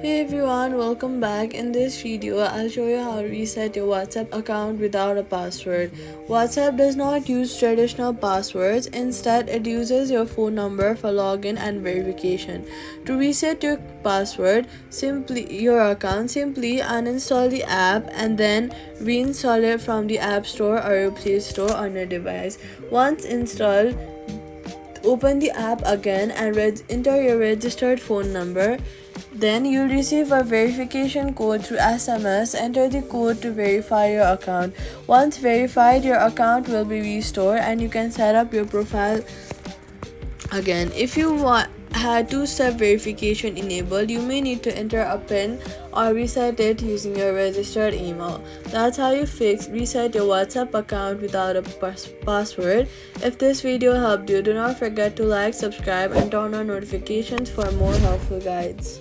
Hey everyone, welcome back. In this video, I'll show you how to reset your WhatsApp account without a password. WhatsApp does not use traditional passwords, instead, it uses your phone number for login and verification. To reset your account, simply uninstall the app and then reinstall it from the App Store or your Play Store on your device. Once installed, open the app again and enter your registered phone number. Then you'll receive a verification code through SMS. Enter the code to verify your account. Once verified, your account will be restored and you can set up your profile again. If you had two-step verification enabled, you may need to enter a PIN or reset it using your registered email. That's how you reset your WhatsApp account without a password. If this video helped you, do not forget to like, subscribe, and turn on notifications for more helpful guides.